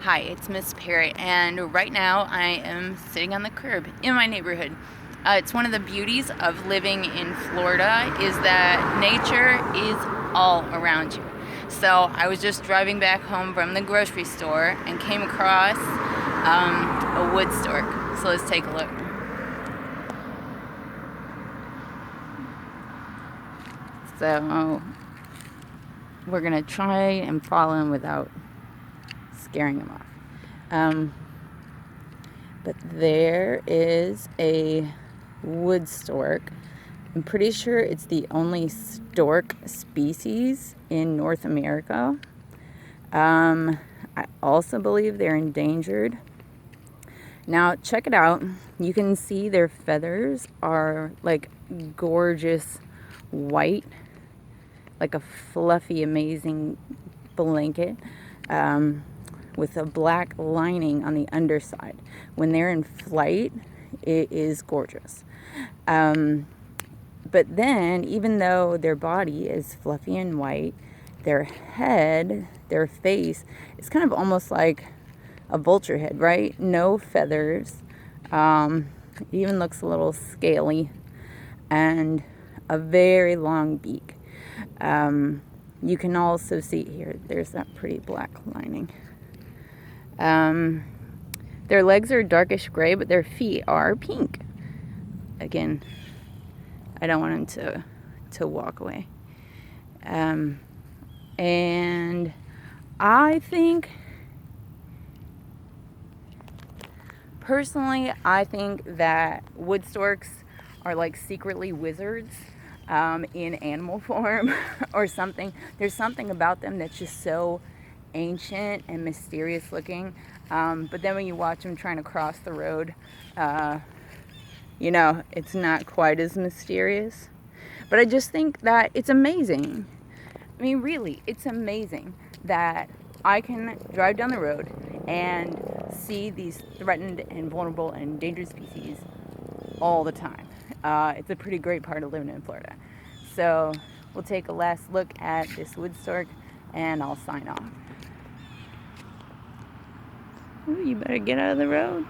Hi, it's Miss Perry, and right now I am sitting on the curb in my neighborhood. It's one of the beauties of living in Florida is that nature is all around you. So I was just driving back home from the grocery store and came across a wood stork. So let's take a look. So we're gonna try and follow him without scaring him off. But there is a wood stork. I'm pretty sure it's the only stork species in North America. I also believe they're endangered. Now, check it out. You can see their feathers are like gorgeous white, like a fluffy, amazing blanket. With a black lining on the underside. When they're in flight, it is gorgeous. But then, even though their body is fluffy and white, their head, their face, is kind of almost like a vulture head, right? No feathers. It even looks a little scaly. And a very long beak. You can also see here, there's that pretty black lining. Their legs are darkish gray, but their feet are pink. Again, I don't want him to walk away. And I think, personally, I think that wood storks are like secretly wizards in animal form or something. There's something about them that's just so ancient and mysterious looking, but then when you watch them trying to cross the road, it's not quite as mysterious. But I just think that it's amazing. I mean, really, it's amazing that I can drive down the road and see these threatened and vulnerable and endangered species all the time. It's a pretty great part of living in Florida. So we'll take a last look at this wood stork and I'll sign off. Ooh, you better get out of the road.